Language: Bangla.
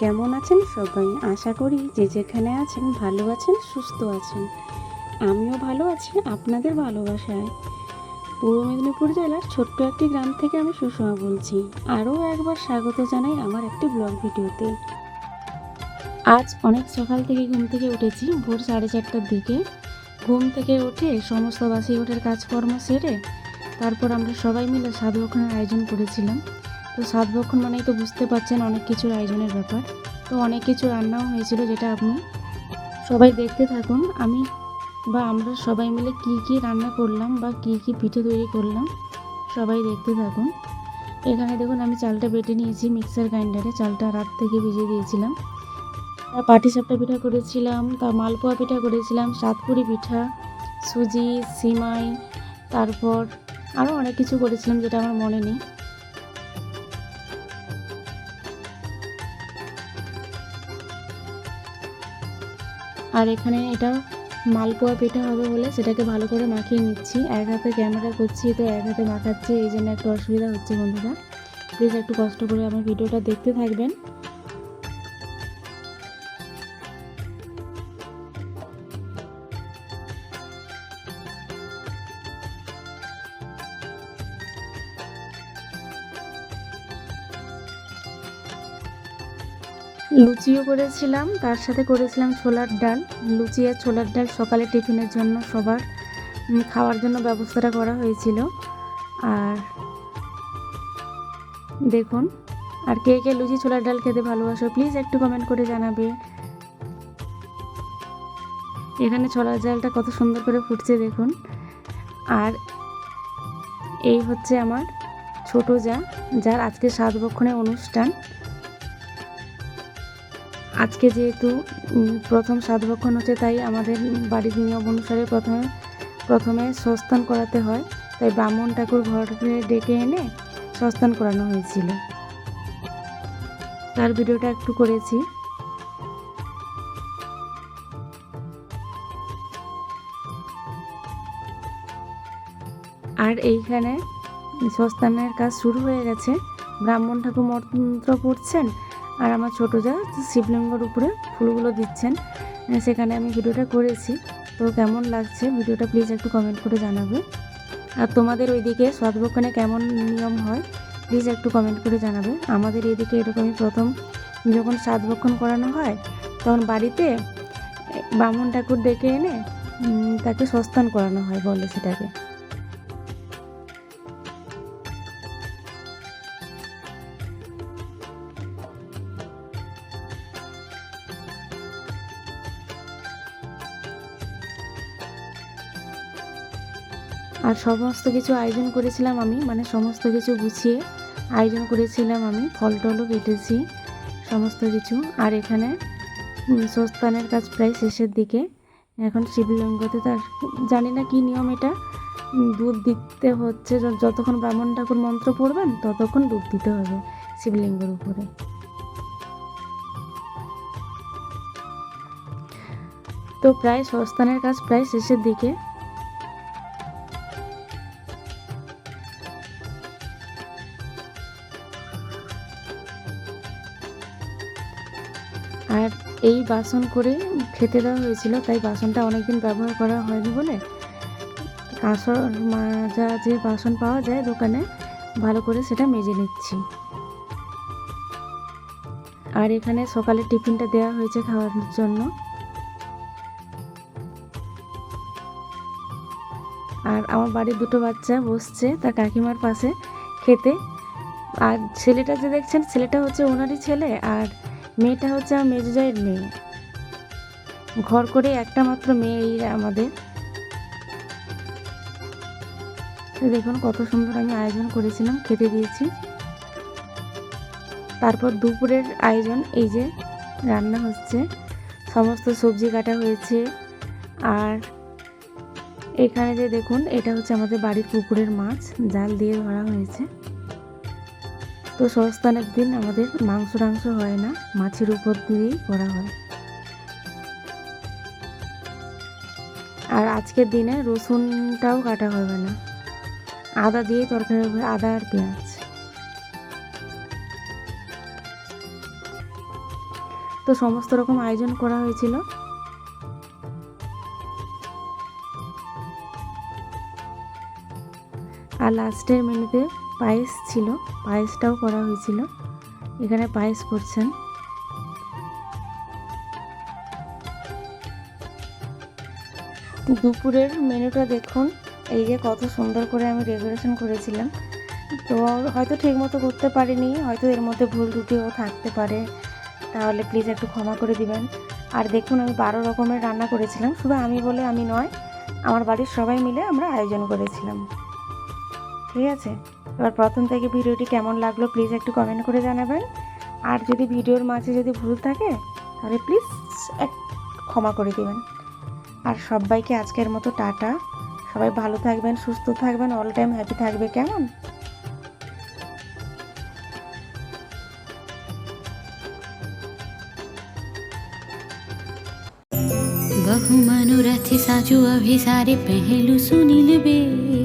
কেমন আছেন সবাই? আশা করি যে যেখানে আছেন ভালো আছেন, সুস্থ আছেন। আমিও ভালো আছি আপনাদের ভালোবাসায়। পূর্ব মেদিনীপুর জেলার ছোট্ট একটি গ্রাম থেকে আমি সুষমা বলছি। আরও একবার স্বাগত জানাই আমার একটি ব্লগ ভিডিওতে। আজ অনেক সকাল থেকে ঘুম থেকে উঠেছি, ভোর 4:30টার দিকে। ঘুম থেকে উঠে সমস্ত বাসি ওঠার কাজকর্ম সেরে তারপর আমরা সবাই মিলে সাধভক্ষণের আয়োজন করেছিলাম। তো সাধভক্ষণ মানেই তো বুঝতে পারছেন অনেক কিছুর আয়োজনের ব্যাপার। তো অনেক কিছু রান্নাও হয়েছিল, যেটা আপনি সবাই দেখতে থাকুন। আমরা সবাই মিলে কি কি রান্না করলাম বা কি কি পিঠে তৈরি করলাম, সবাই দেখতে থাকুন। এখানে দেখুন আমি চালটা বেটে নিয়েছি মিক্সার গ্রাইন্ডারে। চালটা রাত থেকে ভিজিয়ে দিয়েছিলাম। পাটিসাপটা পিঠা করেছিলাম, মালপোয়া পিঠা করেছিলাম, সাতপুরি পিঠা, সুজি, সিমাই, তারপর আরও অনেক কিছু করেছিলাম যেটা আমার মনে নেই। আর এখানে এটা মালপোয়া পিঠা হবে বলে সেটাকে ভালো করে মাখিয়ে নিচ্ছি। এক হাতে ক্যামেরা করছি তো এক হাতে মাখাচ্ছি, এই জন্য একটু অসুবিধা হচ্ছে বন্ধুরা। প্লিজ একটু কষ্ট করে আমার ভিডিওটা দেখতে থাকবেন। লুচিও করেছিলাম, তার সাথে করেছিলাম ছোলার ডাল। লুচি আর ছোলার ডাল সকালে টিফিনের জন্য সবার খাওয়ার জন্য ব্যবস্থাটা করা হয়েছিল। আর দেখুন, আর কে কে লুচি ছোলার ডাল খেতে ভালোবাসো প্লিজ একটু কমেন্ট করে জানাবে। এখানে ছোলার ডালটা কত সুন্দর করে ফুটছে দেখুন। আর এই হচ্ছে আমার ছোট যার আজকে সাধভক্ষণের অনুষ্ঠান। আজকে যেহেতু প্রথম সাধভক্ষণ হচ্ছে, তাই আমাদের বাড়ির নিয়ম অনুসারে প্রথমে সস্তান করাতে হয়, তাই ব্রাহ্মণ ঠাকুর ঘরে ডেকে এনে সস্তান করানো হয়েছিল। তার ভিডিওটা একটু করেছি। আর এইখানে সস্তানের কাজ শুরু হয়ে গেছে। ব্রাহ্মণ ঠাকুর মন্ত্র পড়ছেন আর আমার ছোটো শিবলিঙ্গর উপরে ফুলগুলো দিচ্ছেন। সেখানে আমি ভিডিওটা করেছি। তো কেমন লাগছে ভিডিওটা প্লিজ একটু কমেন্ট করে জানাবে। আর তোমাদের ওইদিকে সাধভক্ষণে কেমন নিয়ম হয় প্লিজ একটু কমেন্ট করে জানাবে। আমাদের এদিকে এরকমই প্রথম যখন সাধভক্ষণ করানো হয় তখন বাড়িতে ব্রাহ্মণ ঠাকুর ডেকে এনে তাকে সস্তান করানো হয় বলে সেটাকে। আর সমস্ত কিছু আয়োজন করেছিলাম আমি, মানে সমস্ত কিছু গুছিয়ে আয়োজন করেছিলাম আমি, ফল টলও কেটেছি সমস্ত কিছু। আর এখানে সস্তানের কাজ প্রায় শেষের দিকে। এখন শিবলিঙ্গতে তার জানি না কী নিয়ম, এটা দুধ দিতে হচ্ছে। যতক্ষণ ব্রাহ্মণ ঠাকুর মন্ত্র পড়বেন ততক্ষণ দুধ দিতে হবে শিবলিঙ্গের উপরে। তো প্রায় সস্তানের কাজ প্রায় শেষের দিকে। আর এই বাসন করে খেতে দেওয়া হয়েছিল, তাই বাসনটা অনেকদিন ব্যবহার করা হয়নি বলে কাঁসর মাজা যে বাসন পাওয়া যায় দোকানে, ভালো করে সেটা মেজে নিচ্ছি। আর এখানে সকালে টিফিনটা দেওয়া হয়েছে খাওয়ার জন্য। আর আমার বাড়ির দুটো বাচ্চা বসছে তার কাকিমার পাশে খেতে। আর ছেলেটা যে দেখছেন, ছেলেটা হচ্ছে ওনারই ছেলে, আর মেয়েটা হচ্ছে আমার মেজো জায়ের মেয়ে। ঘর করে একটা মাত্র মেয়েই আমাদের। দেখুন কত সুন্দর আমি আয়োজন করেছিলাম, খেতে দিয়েছি। তারপর দুপুরের আয়োজন, এই যে রান্না হচ্ছে, সমস্ত সবজি কাটা হয়েছে। আর এখানে যে দেখুন, এটা হচ্ছে আমাদের বাড়ির পুকুরের মাছ, জাল দিয়ে ধরা হয়েছে। তো সস্তানের দিন আমাদের মাংস টাংস হয় না, মাছের উপর দিয়েই করা হয়। আর আজকের দিনে রসুনটাও কাটা হবে না, আদা দিয়েই তরকারি হবে, আদা আর পেঁয়াজ। তো সমস্ত রকম আয়োজন করা হয়েছিল। আর লাস্টের মেনুতে পায়েস ছিল, পায়েসটাও করা হয়েছিল। এখানে পায়েস করছেন। দুপুরের মেনুটা দেখুন, এই যে কত সুন্দর করে আমি ডেকোরেশন করেছিলাম। তো হয়তো ঠিকমতো করতে পারিনি, হয়তো এর মধ্যে ভুল ত্রুটিও থাকতে পারে, তাহলে প্লিজ একটু ক্ষমা করে দিবেন। আর দেখুন আমি 12 রকমের রান্না করেছিলাম, শুধু আমি বলে আমি নয়, আমার বাড়ির সবাই মিলে আমরা আয়োজন করেছিলাম। ঠিক আছে, এবার প্রথম থেকে ভিডিওটি কেমন লাগলো প্লিজ একটু কমেন্ট করে জানাবেন। আর যদি ভিডিওর মাঝে যদি ভুল থাকে তাহলে প্লিজ এক ক্ষমা করে দেবেন। আর সবাইকে আজকের মতো টাটা। সবাই ভালো থাকবেন, সুস্থ থাকবেন, অল টাইম হ্যাপি থাকবে, কেমন? बहु मनोरथ साजु अभिसारे पहलु सुनिल बे।